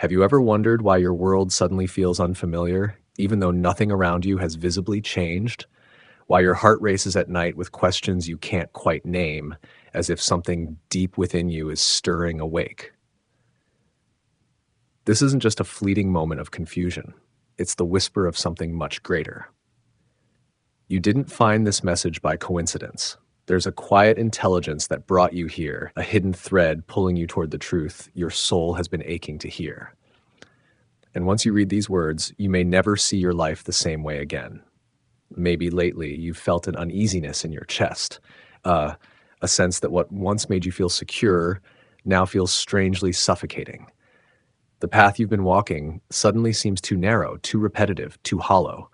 Have you ever wondered why your world suddenly feels unfamiliar, even though nothing around you has visibly changed? Why your heart races at night with questions you can't quite name, as if something deep within you is stirring awake? This isn't just a fleeting moment of confusion. It's the whisper of something much greater. You didn't find this message by coincidence. There's a quiet intelligence that brought you here, a hidden thread pulling you toward the truth your soul has been aching to hear. And once you read these words, you may never see your life the same way again. Maybe lately you've felt an uneasiness in your chest, a sense that what once made you feel secure now feels strangely suffocating. The path you've been walking suddenly seems too narrow, too repetitive, too hollow.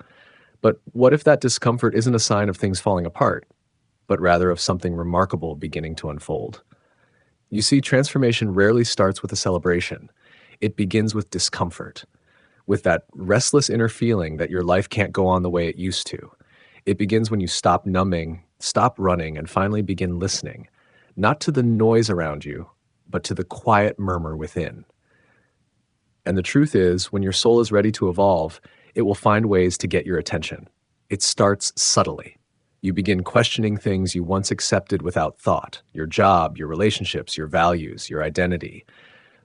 But what if that discomfort isn't a sign of things falling apart, but rather of something remarkable beginning to unfold? You see, transformation rarely starts with a celebration. It begins with discomfort, with that restless inner feeling that your life can't go on the way it used to. It begins when you stop numbing, stop running, and finally begin listening, not to the noise around you, but to the quiet murmur within. And the truth is, when your soul is ready to evolve, it will find ways to get your attention. It starts subtly. You begin questioning things you once accepted without thought: your job, your relationships, your values, your identity.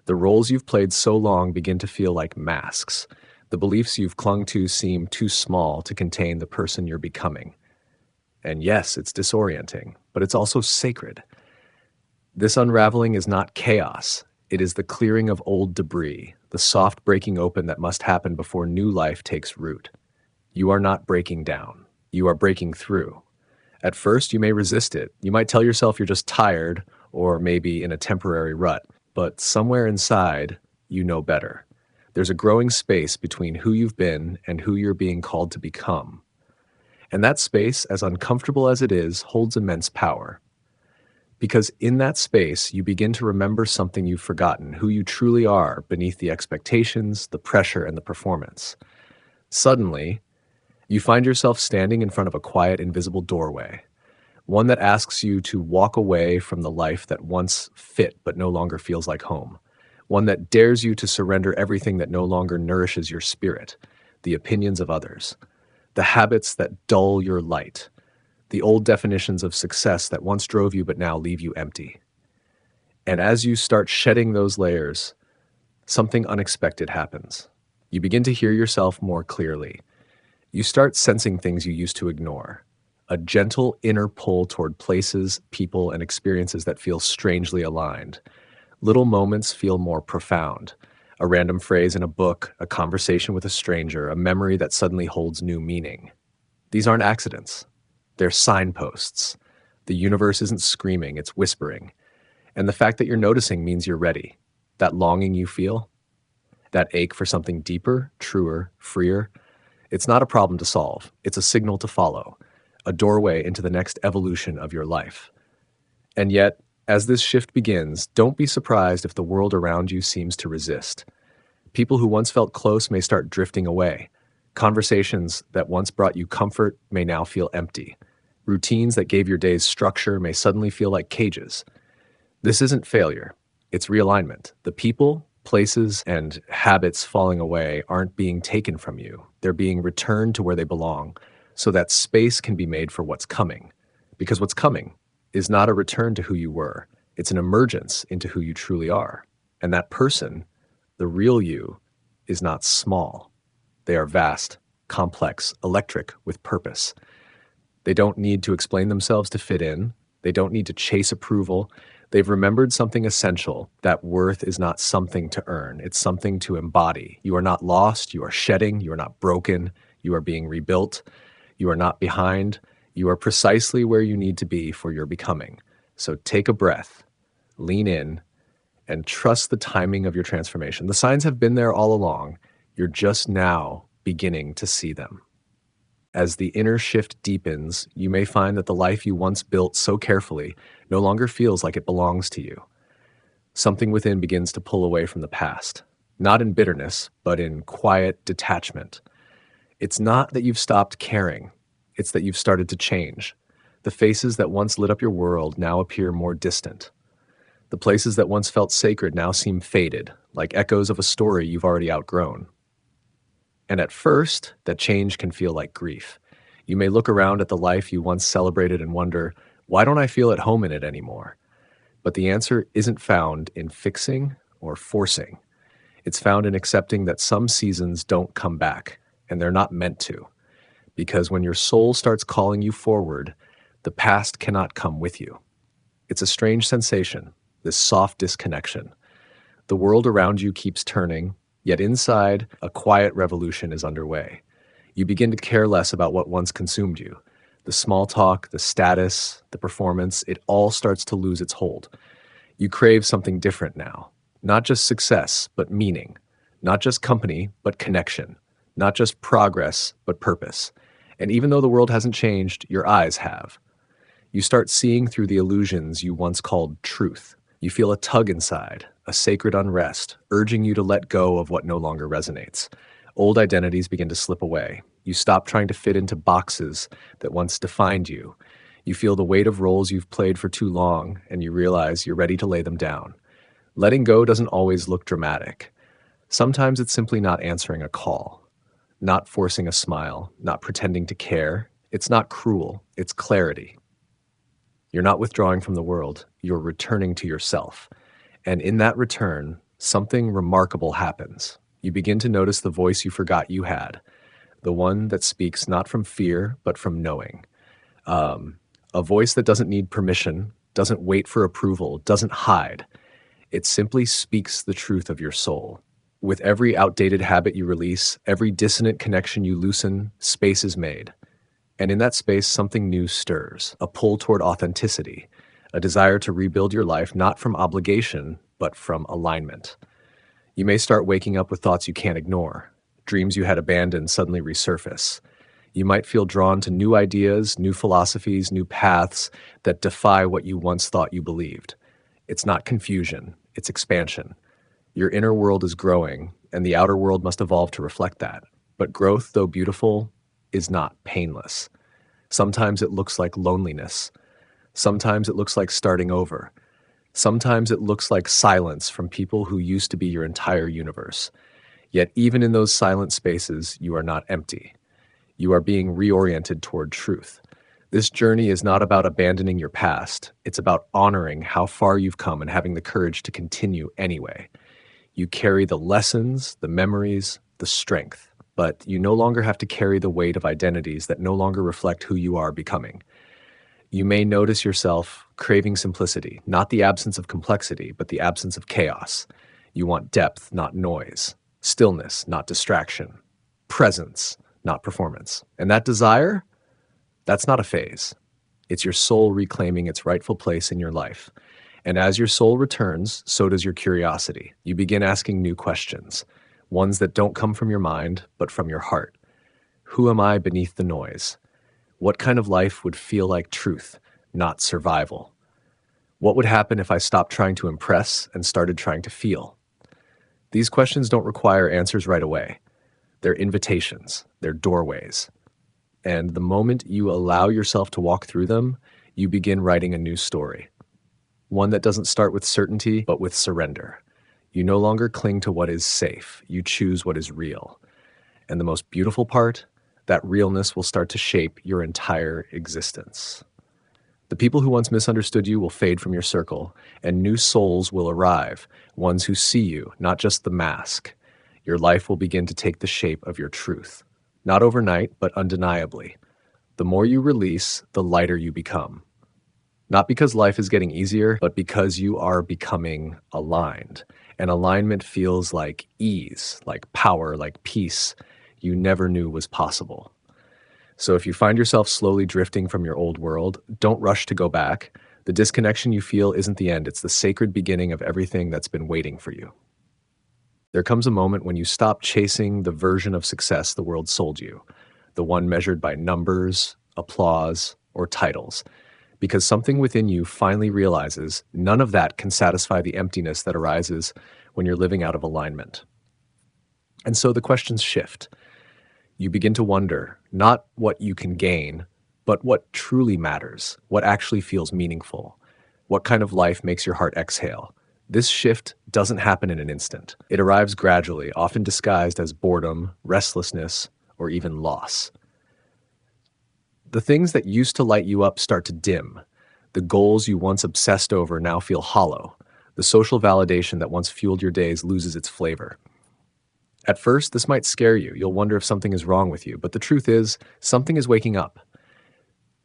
The roles you've played so long begin to feel like masks. The beliefs you've clung to seem too small to contain the person you're becoming. And yes, it's disorienting, but it's also sacred. This unraveling is not chaos. It is the clearing of old debris, the soft breaking open that must happen before new life takes root. You are not breaking down. You are breaking through. At first, you may resist it. You might tell yourself you're just tired or maybe in a temporary rut, but somewhere inside, you know better. There's a growing space between who you've been and who you're being called to become. And that space, as uncomfortable as it is, holds immense power. Because in that space, you begin to remember something you've forgotten: who you truly are beneath the expectations, the pressure, and the performance. Suddenly, you find yourself standing in front of a quiet, invisible doorway, one that asks you to walk away from the life that once fit but no longer feels like home, one that dares you to surrender everything that no longer nourishes your spirit: the opinions of others, the habits that dull your light, the old definitions of success that once drove you but now leave you empty. And as you start shedding those layers, something unexpected happens. You begin to hear yourself more clearly. You start sensing things you used to ignore, a gentle inner pull toward places, people, and experiences that feel strangely aligned. Little moments feel more profound. A random phrase in a book, a conversation with a stranger, a memory that suddenly holds new meaning. These aren't accidents. They're signposts. The universe isn't screaming, it's whispering. And the fact that you're noticing means you're ready. That longing you feel, that ache for something deeper, truer, freer, it's not a problem to solve. It's a signal to follow, a doorway into the next evolution of your life. And yet, as this shift begins, don't be surprised if the world around you seems to resist. People who once felt close may start drifting away. Conversations that once brought you comfort may now feel empty. Routines that gave your days structure may suddenly feel like cages. This isn't failure. It's realignment. The people, places, and habits falling away aren't being taken from you. They're being returned to where they belong, so that space can be made for what's coming. Because what's coming is not a return to who you were. It's an emergence into who you truly are. And that person, the real you, is not small. They are vast, complex, electric, with purpose. They don't need to explain themselves to fit in. They don't need to chase approval. They've remembered something essential: that worth is not something to earn. It's something to embody. You are not lost. You are shedding. You are not broken. You are being rebuilt. You are not behind. You are precisely where you need to be for your becoming. So take a breath, lean in, and trust the timing of your transformation. The signs have been there all along. You're just now beginning to see them. As the inner shift deepens, you may find that the life you once built so carefully no longer feels like it belongs to you. Something within begins to pull away from the past, not in bitterness, but in quiet detachment. It's not that you've stopped caring. It's that you've started to change. The faces that once lit up your world now appear more distant. The places that once felt sacred now seem faded, like echoes of a story you've already outgrown. And at first, that change can feel like grief. You may look around at the life you once celebrated and wonder, why don't I feel at home in it anymore? But the answer isn't found in fixing or forcing. It's found in accepting that some seasons don't come back, and they're not meant to. Because when your soul starts calling you forward, the past cannot come with you. It's a strange sensation, this soft disconnection. The world around you keeps turning, yet inside, a quiet revolution is underway. You begin to care less about what once consumed you. The small talk, the status, the performance, it all starts to lose its hold. You crave something different now. Not just success, but meaning. Not just company, but connection. Not just progress, but purpose. And even though the world hasn't changed, your eyes have. You start seeing through the illusions you once called truth. You feel a tug inside, a sacred unrest, urging you to let go of what no longer resonates. Old identities begin to slip away. You stop trying to fit into boxes that once defined you. You feel the weight of roles you've played for too long, and you realize you're ready to lay them down. Letting go doesn't always look dramatic. Sometimes it's simply not answering a call, not forcing a smile, not pretending to care. It's not cruel, it's clarity. You're not withdrawing from the world, you're returning to yourself. And in that return, something remarkable happens. You begin to notice the voice you forgot you had, the one that speaks not from fear, but from knowing. A voice that doesn't need permission, doesn't wait for approval, doesn't hide. It simply speaks the truth of your soul. With every outdated habit you release, every dissonant connection you loosen, space is made. And in that space, something new stirs, a pull toward authenticity, a desire to rebuild your life not from obligation, but from alignment. You may start waking up with thoughts you can't ignore. Dreams you had abandoned suddenly resurface. You might feel drawn to new ideas, new philosophies, new paths that defy what you once thought you believed. It's not confusion, it's expansion. Your inner world is growing, and the outer world must evolve to reflect that. But growth, though beautiful, is not painless. Sometimes it looks like loneliness. Sometimes it looks like starting over. Sometimes it looks like silence from people who used to be your entire universe. Yet even in those silent spaces, you are not empty. You are being reoriented toward truth. This journey is not about abandoning your past. It's about honoring how far you've come and having the courage to continue anyway. You carry the lessons, the memories, the strength, but you no longer have to carry the weight of identities that no longer reflect who you are becoming. You may notice yourself craving simplicity, not the absence of complexity, but the absence of chaos. You want depth, not noise, stillness, not distraction, presence, not performance. And that desire, that's not a phase. It's your soul reclaiming its rightful place in your life. And as your soul returns, so does your curiosity. You begin asking new questions, ones that don't come from your mind, but from your heart. Who am I beneath the noise? What kind of life would feel like truth, not survival? What would happen if I stopped trying to impress and started trying to feel? These questions don't require answers right away. They're invitations, they're doorways. And the moment you allow yourself to walk through them, you begin writing a new story. One that doesn't start with certainty, but with surrender. You no longer cling to what is safe, you choose what is real. And the most beautiful part, that realness will start to shape your entire existence. The people who once misunderstood you will fade from your circle, and new souls will arrive, ones who see you, not just the mask. Your life will begin to take the shape of your truth. Not overnight, but undeniably. The more you release, the lighter you become. Not because life is getting easier, but because you are becoming aligned. And alignment feels like ease, like power, like peace you never knew was possible. So if you find yourself slowly drifting from your old world, don't rush to go back. The disconnection you feel isn't the end, it's the sacred beginning of everything that's been waiting for you. There comes a moment when you stop chasing the version of success the world sold you, the one measured by numbers, applause, or titles, because something within you finally realizes none of that can satisfy the emptiness that arises when you're living out of alignment. And so the questions shift. You begin to wonder, not what you can gain, but what truly matters, what actually feels meaningful. What kind of life makes your heart exhale? This shift doesn't happen in an instant. It arrives gradually, often disguised as boredom, restlessness, or even loss. The things that used to light you up start to dim. The goals you once obsessed over now feel hollow. The social validation that once fueled your days loses its flavor. At first, this might scare you. You'll wonder if something is wrong with you, but the truth is, something is waking up.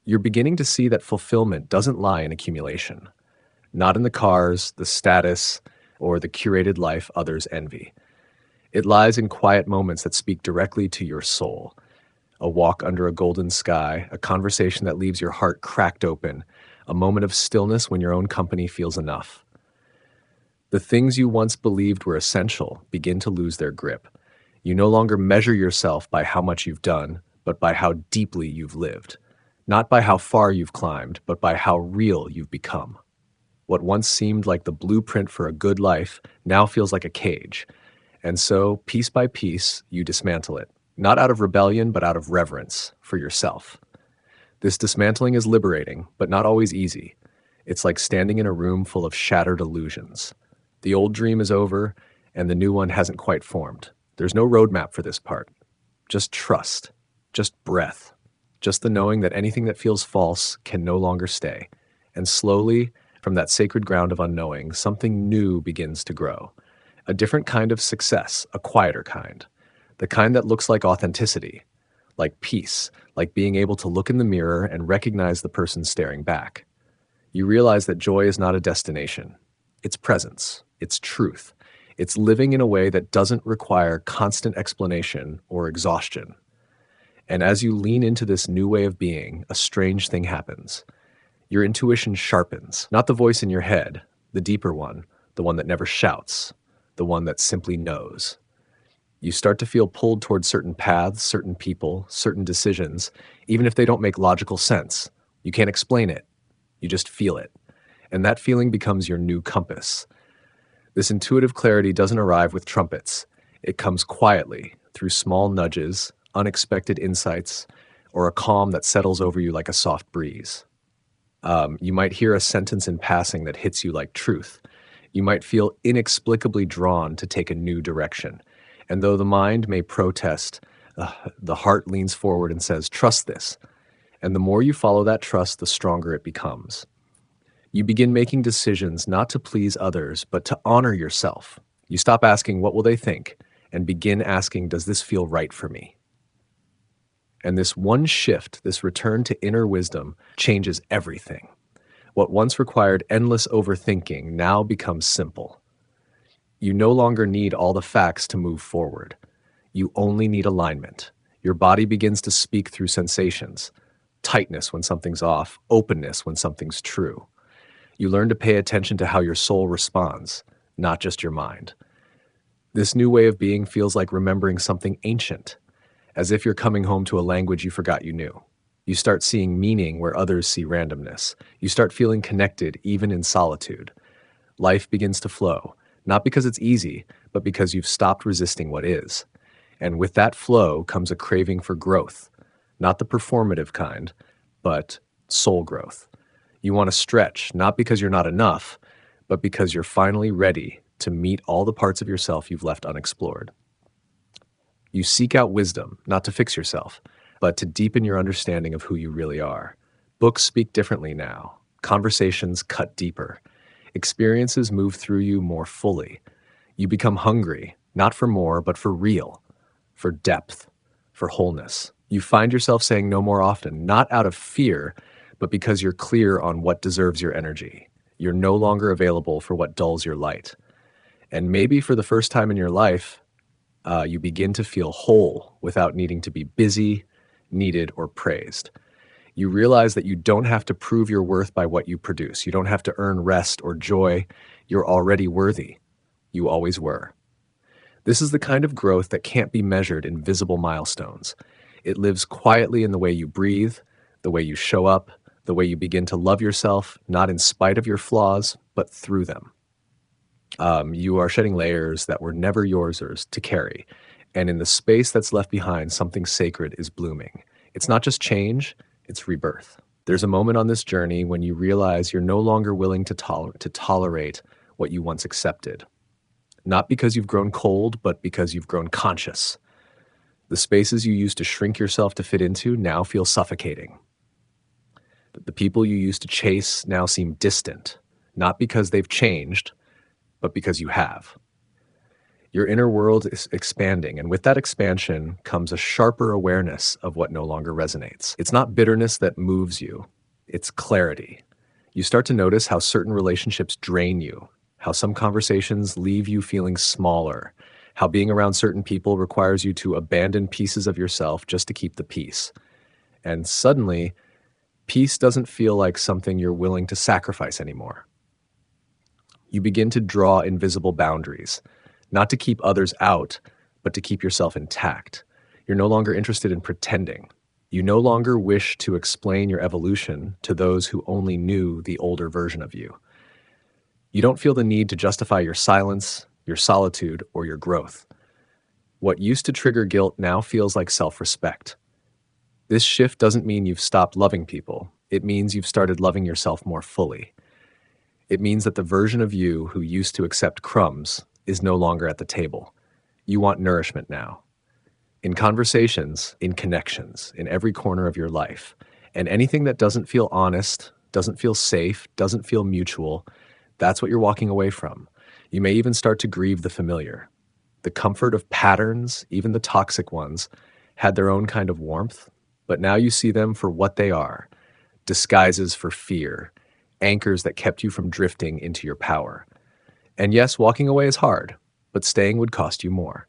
You're beginning to see that fulfillment doesn't lie in accumulation, not in the cars, the status, or the curated life others envy. It lies in quiet moments that speak directly to your soul. A walk under a golden sky, a conversation that leaves your heart cracked open, a moment of stillness when your own company feels enough. The things you once believed were essential begin to lose their grip. You no longer measure yourself by how much you've done, but by how deeply you've lived. Not by how far you've climbed, but by how real you've become. What once seemed like the blueprint for a good life now feels like a cage. And so, piece by piece, you dismantle it. Not out of rebellion, but out of reverence for yourself. This dismantling is liberating, but not always easy. It's like standing in a room full of shattered illusions. The old dream is over, and the new one hasn't quite formed. There's no roadmap for this part. Just trust. Just breath. Just the knowing that anything that feels false can no longer stay. And slowly, from that sacred ground of unknowing, something new begins to grow. A different kind of success, a quieter kind. The kind that looks like authenticity, like peace, like being able to look in the mirror and recognize the person staring back. You realize that joy is not a destination. It's presence. It's truth. It's living in a way that doesn't require constant explanation or exhaustion. And as you lean into this new way of being, a strange thing happens. Your intuition sharpens, not the voice in your head, the deeper one, the one that never shouts, the one that simply knows. You start to feel pulled towards certain paths, certain people, certain decisions, even if they don't make logical sense. You can't explain it. You just feel it. And that feeling becomes your new compass. This intuitive clarity doesn't arrive with trumpets. It comes quietly, through small nudges, unexpected insights, or a calm that settles over you like a soft breeze. You might hear a sentence in passing that hits you like truth. You might feel inexplicably drawn to take a new direction. And though the mind may protest, the heart leans forward and says, trust this. And the more you follow that trust, the stronger it becomes. You begin making decisions not to please others, but to honor yourself. You stop asking, what will they think? And begin asking, does this feel right for me? And this one shift, this return to inner wisdom, changes everything. What once required endless overthinking now becomes simple. You no longer need all the facts to move forward. You only need alignment. Your body begins to speak through sensations. Tightness when something's off, openness when something's true. You learn to pay attention to how your soul responds, not just your mind. This new way of being feels like remembering something ancient, as if you're coming home to a language you forgot you knew. You start seeing meaning where others see randomness. You start feeling connected even in solitude. Life begins to flow, not because it's easy, but because you've stopped resisting what is. And with that flow comes a craving for growth, not the performative kind, but soul growth. You want to stretch, not because you're not enough, but because you're finally ready to meet all the parts of yourself you've left unexplored. You seek out wisdom, not to fix yourself, but to deepen your understanding of who you really are. Books speak differently now. Conversations cut deeper. Experiences move through you more fully. You become hungry, not for more, but for real, for depth, for wholeness. You find yourself saying no more often, not out of fear, but because you're clear on what deserves your energy. You're no longer available for what dulls your light. And maybe for the first time in your life, you begin to feel whole without needing to be busy, needed, or praised. You realize that you don't have to prove your worth by what you produce. You don't have to earn rest or joy. You're already worthy. You always were. This is the kind of growth that can't be measured in visible milestones. It lives quietly in the way you breathe, the way you show up, the way you begin to love yourself, not in spite of your flaws, but through them. You are shedding layers that were never yours to carry. And in the space that's left behind, something sacred is blooming. It's not just change, it's rebirth. There's a moment on this journey when you realize you're no longer willing to tolerate what you once accepted. Not because you've grown cold, but because you've grown conscious. The spaces you used to shrink yourself to fit into now feel suffocating. The people you used to chase now seem distant, not because they've changed, but because you have. Your inner world is expanding, and with that expansion comes a sharper awareness of what no longer resonates. It's not bitterness that moves you, it's clarity. You start to notice how certain relationships drain you, how some conversations leave you feeling smaller, how being around certain people requires you to abandon pieces of yourself just to keep the peace. And suddenly, peace doesn't feel like something you're willing to sacrifice anymore. You begin to draw invisible boundaries, not to keep others out, but to keep yourself intact. You're no longer interested in pretending. You no longer wish to explain your evolution to those who only knew the older version of you. You don't feel the need to justify your silence, your solitude, or your growth. What used to trigger guilt now feels like self-respect. This shift doesn't mean you've stopped loving people. It means you've started loving yourself more fully. It means that the version of you who used to accept crumbs is no longer at the table. You want nourishment now. In conversations, in connections, in every corner of your life. And anything that doesn't feel honest, doesn't feel safe, doesn't feel mutual, that's what you're walking away from. You may even start to grieve the familiar. The comfort of patterns, even the toxic ones, had their own kind of warmth, but now you see them for what they are: disguises for fear, anchors that kept you from drifting into your power. And yes, walking away is hard, but staying would cost you more.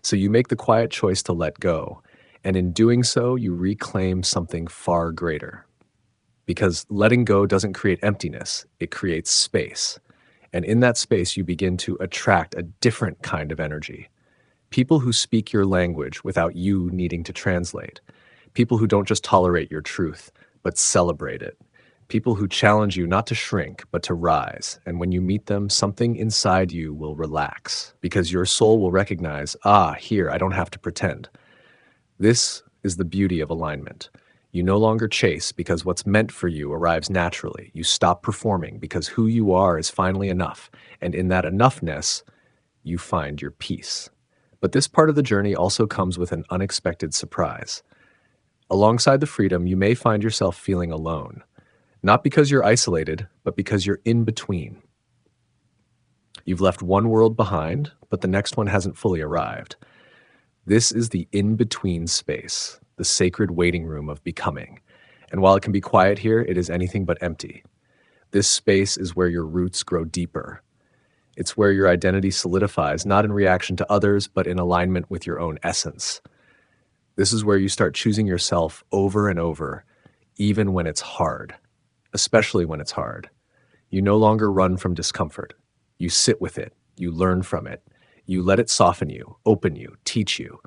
So you make the quiet choice to let go, and in doing so, you reclaim something far greater. Because letting go doesn't create emptiness, it creates space. And in that space, you begin to attract a different kind of energy. People who speak your language without you needing to translate. People who don't just tolerate your truth, but celebrate it. People who challenge you not to shrink, but to rise. And when you meet them, something inside you will relax, because your soul will recognize, here, I don't have to pretend. This is the beauty of alignment. You no longer chase because what's meant for you arrives naturally. You stop performing because who you are is finally enough. And in that enoughness, you find your peace. But this part of the journey also comes with an unexpected surprise. Alongside the freedom, you may find yourself feeling alone. Not because you're isolated, but because you're in between. You've left one world behind, but the next one hasn't fully arrived. This is the in-between space, the sacred waiting room of becoming. And while it can be quiet here, it is anything but empty. This space is where your roots grow deeper. It's where your identity solidifies, not in reaction to others, but in alignment with your own essence. This is where you start choosing yourself over and over, even when it's hard. Especially when it's hard. You no longer run from discomfort. You sit with it. You learn from it. You let it soften you, open you, teach you.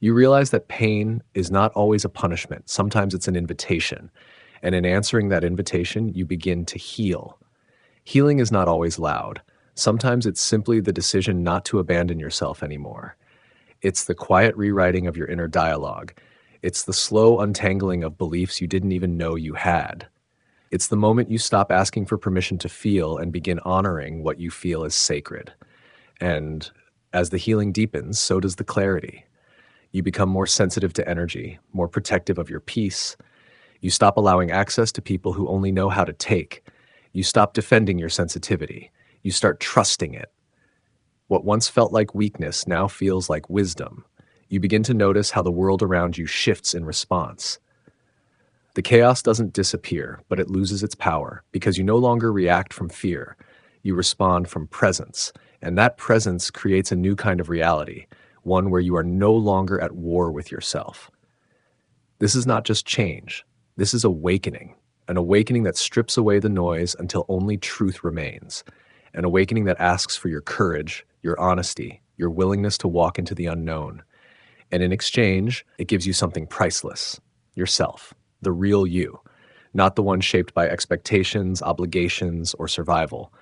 You realize that pain is not always a punishment. Sometimes it's an invitation. And in answering that invitation, you begin to heal. Healing is not always loud. Sometimes it's simply the decision not to abandon yourself anymore. It's the quiet rewriting of your inner dialogue. It's the slow untangling of beliefs you didn't even know you had. It's the moment you stop asking for permission to feel and begin honoring what you feel is sacred. And as the healing deepens, so does the clarity. You become more sensitive to energy, more protective of your peace. You stop allowing access to people who only know how to take. You stop defending your sensitivity. You start trusting it. What once felt like weakness now feels like wisdom. You begin to notice how the world around you shifts in response. The chaos doesn't disappear, but it loses its power because you no longer react from fear. You respond from presence, and that presence creates a new kind of reality, one where you are no longer at war with yourself. This is not just change. This is awakening, an awakening that strips away the noise until only truth remains, an awakening that asks for your courage, your honesty, your willingness to walk into the unknown. And in exchange, it gives you something priceless, yourself. The real you, not the one shaped by expectations, obligations, or survival,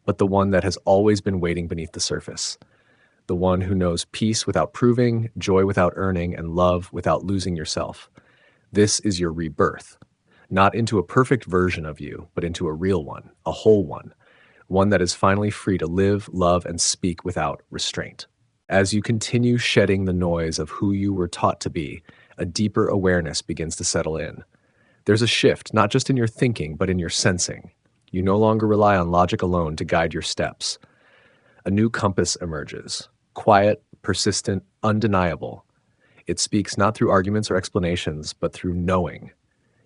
but the one that has always been waiting beneath the surface. The one who knows peace without proving, joy without earning, and love without losing yourself. This is your rebirth. not into a perfect version of you, but into a real one, a whole one that is finally free to live, love, and speak without restraint. As you continue shedding the noise of who you were taught to be, a deeper awareness begins to settle in. There's a shift, not just in your thinking, but in your sensing. You no longer rely on logic alone to guide your steps. A new compass emerges, quiet, persistent, undeniable. It speaks not through arguments or explanations, but through knowing.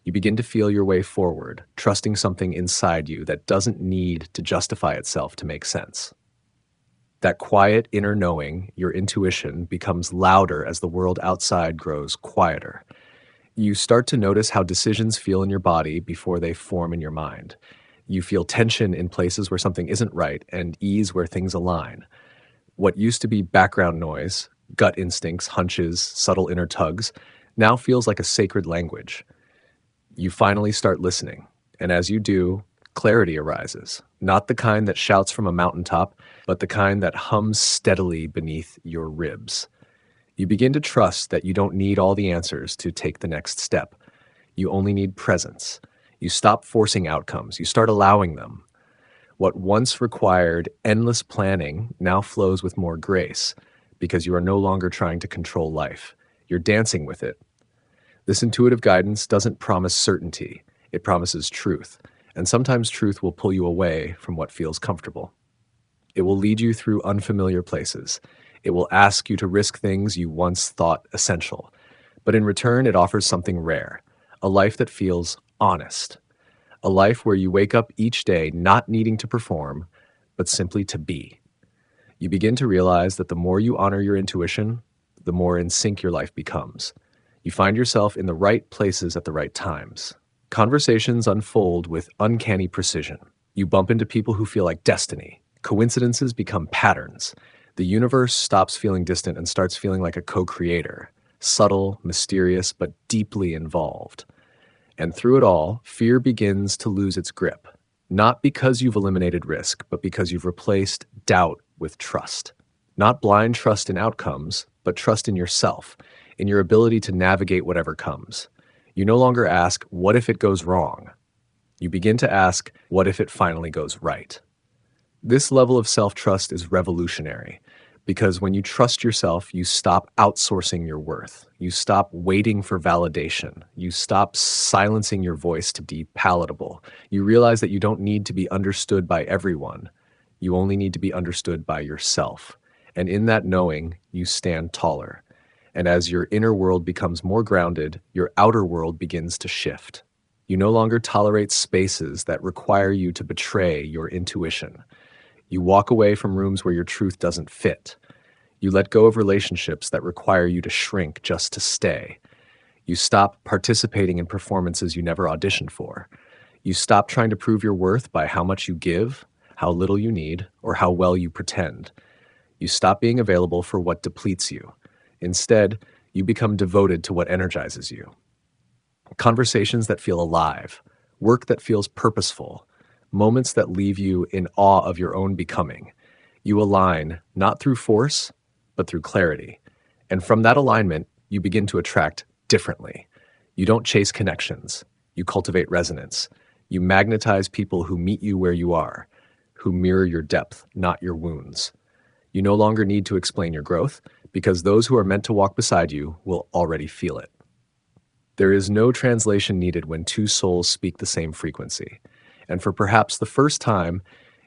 You begin to feel your way forward, trusting something inside you that doesn't need to justify itself to make sense. That quiet inner knowing, your intuition, becomes louder as the world outside grows quieter. You start to notice how decisions feel in your body before they form in your mind. You feel tension in places where something isn't right and ease where things align. What used to be background noise, gut instincts, hunches, subtle inner tugs, now feels like a sacred language. You finally start listening, and as you do, clarity arises. Not the kind that shouts from a mountaintop, but the kind that hums steadily beneath your ribs. You begin to trust that you don't need all the answers to take the next step. You only need presence. You stop forcing outcomes. You start allowing them. What once required endless planning now flows with more grace because you are no longer trying to control life. You're dancing with it. This intuitive guidance doesn't promise certainty. It promises truth. And sometimes truth will pull you away from what feels comfortable. It will lead you through unfamiliar places. It will ask you to risk things you once thought essential. But in return, it offers something rare, a life that feels honest, a life where you wake up each day not needing to perform, but simply to be. You begin to realize that the more you honor your intuition, the more in sync your life becomes. You find yourself in the right places at the right times. Conversations unfold with uncanny precision. You bump into people who feel like destiny. Coincidences become patterns. The universe stops feeling distant and starts feeling like a co-creator, subtle, mysterious, but deeply involved. And through it all, fear begins to lose its grip, not because you've eliminated risk, but because you've replaced doubt with trust. Not blind trust in outcomes, but trust in yourself, in your ability to navigate whatever comes. You no longer ask, what if it goes wrong? You begin to ask, what if it finally goes right? This level of self-trust is revolutionary because when you trust yourself, you stop outsourcing your worth. You stop waiting for validation. You stop silencing your voice to be palatable. You realize that you don't need to be understood by everyone. You only need to be understood by yourself. And in that knowing, you stand taller. And as your inner world becomes more grounded, your outer world begins to shift. You no longer tolerate spaces that require you to betray your intuition. You walk away from rooms where your truth doesn't fit. You let go of relationships that require you to shrink just to stay. You stop participating in performances you never auditioned for. You stop trying to prove your worth by how much you give, how little you need, or how well you pretend. You stop being available for what depletes you. Instead, you become devoted to what energizes you. Conversations that feel alive, work that feels purposeful, moments that leave you in awe of your own becoming. You align not through force, but through clarity. And from that alignment, you begin to attract differently. You don't chase connections. You cultivate resonance. You magnetize people who meet you where you are, who mirror your depth, not your wounds. You no longer need to explain your growth because those who are meant to walk beside you will already feel it. There is no translation needed when two souls speak the same frequency. And for perhaps the first time,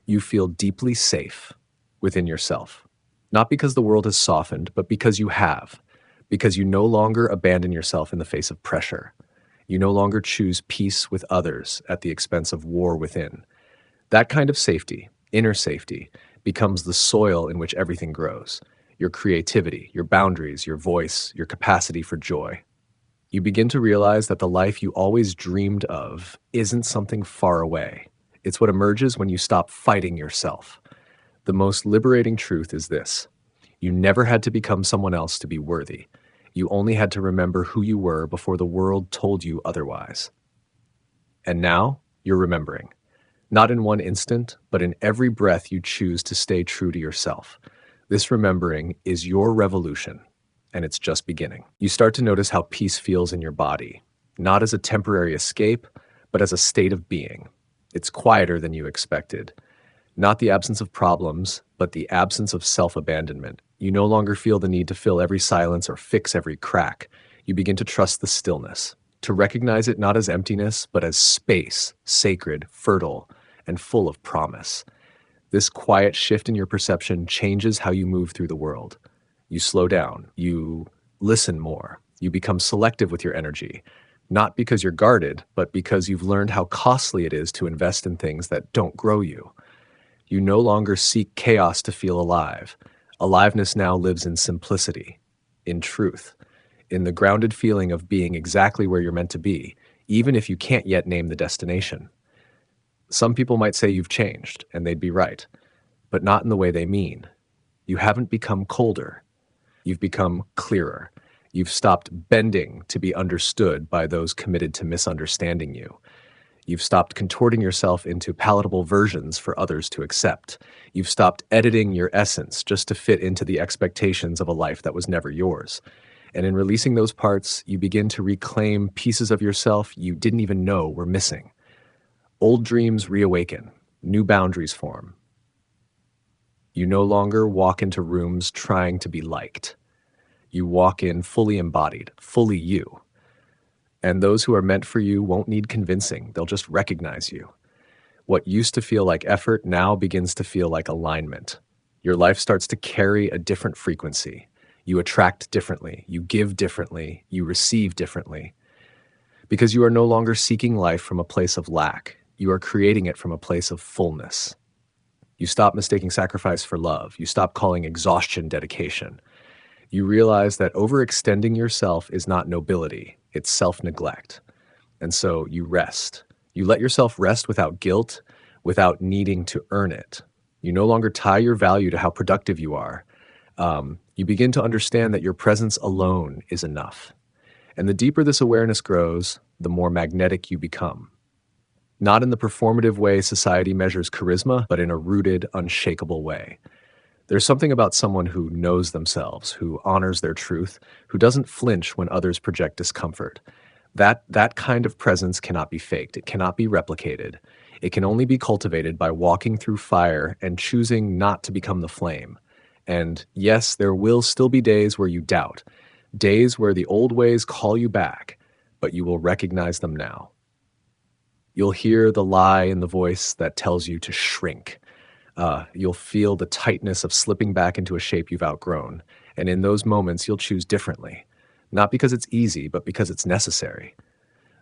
you feel deeply safe within yourself. Not because the world has softened, but because you have. Because you no longer abandon yourself in the face of pressure. You no longer choose peace with others at the expense of war within. That kind of safety, inner safety, becomes the soil in which everything grows. Your creativity, your boundaries, your voice, your capacity for joy. You begin to realize that the life you always dreamed of isn't something far away. It's what emerges when you stop fighting yourself. The most liberating truth is this: you never had to become someone else to be worthy. You only had to remember who you were before the world told you otherwise. And now, you're remembering. Not in one instant, but in every breath you choose to stay true to yourself. This remembering is your revolution, and it's just beginning. You start to notice how peace feels in your body, not as a temporary escape, but as a state of being. It's quieter than you expected. Not the absence of problems, but the absence of self-abandonment. You no longer feel the need to fill every silence or fix every crack. You begin to trust the stillness, to recognize it not as emptiness, but as space, sacred, fertile, and full of promise. This quiet shift in your perception changes how you move through the world. You slow down, you listen more, you become selective with your energy, not because you're guarded, but because you've learned how costly it is to invest in things that don't grow you. You no longer seek chaos to feel alive. Aliveness now lives in simplicity, in truth, in the grounded feeling of being exactly where you're meant to be, even if you can't yet name the destination. Some people might say you've changed, and they'd be right, but not in the way they mean. You haven't become colder. You've become clearer. You've stopped bending to be understood by those committed to misunderstanding you. You've stopped contorting yourself into palatable versions for others to accept. You've stopped editing your essence just to fit into the expectations of a life that was never yours. And in releasing those parts, you begin to reclaim pieces of yourself you didn't even know were missing. Old dreams reawaken, new boundaries form. You no longer walk into rooms trying to be liked. You walk in fully embodied, fully you. And those who are meant for you won't need convincing, they'll just recognize you. What used to feel like effort now begins to feel like alignment. Your life starts to carry a different frequency. You attract differently, you give differently, you receive differently. Because you are no longer seeking life from a place of lack. You are creating it from a place of fullness. You stop mistaking sacrifice for love. You stop calling exhaustion dedication. You realize that overextending yourself is not nobility, it's self-neglect. And so you rest. You let yourself rest without guilt, without needing to earn it. You no longer tie your value to how productive you are. You begin to understand that your presence alone is enough. And the deeper this awareness grows, the more magnetic you become. Not in the performative way society measures charisma, but in a rooted, unshakable way. There's something about someone who knows themselves, who honors their truth, who doesn't flinch when others project discomfort. That kind of presence cannot be faked. It cannot be replicated. It can only be cultivated by walking through fire and choosing not to become the flame. And yes, there will still be days where you doubt, days where the old ways call you back, but you will recognize them now. You'll hear the lie in the voice that tells you to shrink. You'll feel the tightness of slipping back into a shape you've outgrown. And in those moments, you'll choose differently. Not because it's easy, but because it's necessary.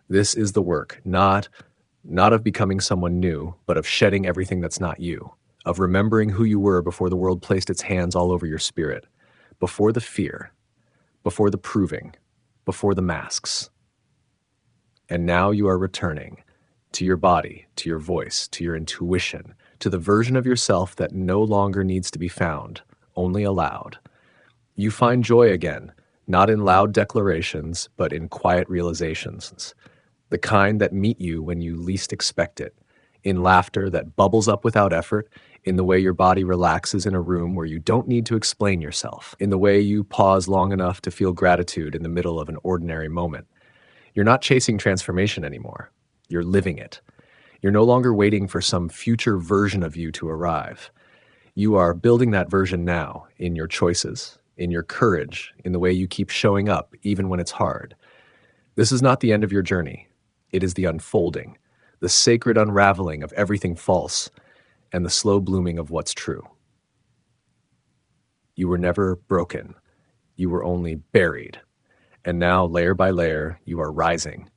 This is the work, not of becoming someone new, but of shedding everything that's not you, of remembering who you were before the world placed its hands all over your spirit, before the fear, before the proving, before the masks. And now you are returning to your body, to your voice, to your intuition, to the version of yourself that no longer needs to be found, only allowed. You find joy again, not in loud declarations, but in quiet realizations, the kind that meet you when you least expect it, in laughter that bubbles up without effort, in the way your body relaxes in a room where you don't need to explain yourself, in the way you pause long enough to feel gratitude in the middle of an ordinary moment. You're not chasing transformation anymore. You're living it. You're no longer waiting for some future version of you to arrive. You are building that version now in your choices, in your courage, in the way you keep showing up even when it's hard. This is not the end of your journey. It is the unfolding, the sacred unraveling of everything false, and the slow blooming of what's true. You were never broken. You were only buried. And now, layer by layer, you are rising.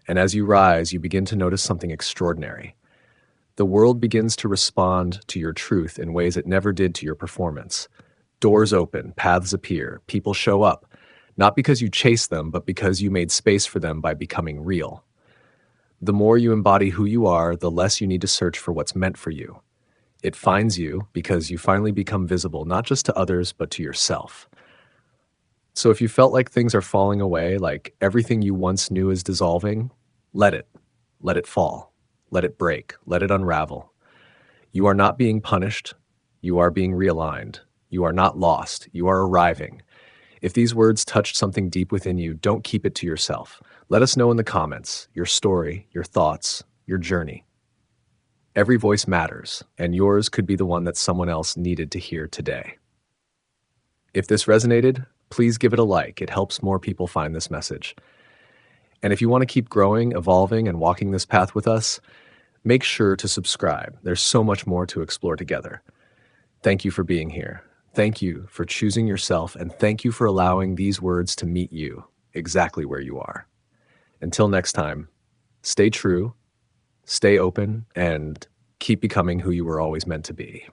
And as you rise, you begin to notice something extraordinary. The world begins to respond to your truth in ways it never did to your performance. Doors open, paths appear, people show up, not because you chase them, but because you made space for them by becoming real. The more you embody who you are, the less you need to search for what's meant for you. It finds you because you finally become visible, not just to others, but to yourself. So if you felt like things are falling away, like everything you once knew is dissolving, let it fall, let it break, let it unravel. You are not being punished. You are being realigned. You are not lost. You are arriving. If these words touched something deep within you, don't keep it to yourself. Let us know in the comments your story, your thoughts, your journey. Every voice matters, and yours could be the one that someone else needed to hear today. If this resonated, please give it a like. It helps more people find this message. And if you want to keep growing, evolving, and walking this path with us, make sure to subscribe. There's so much more to explore together. Thank you for being here. Thank you for choosing yourself, and thank you for allowing these words to meet you exactly where you are. Until next time, stay true, stay open, and keep becoming who you were always meant to be.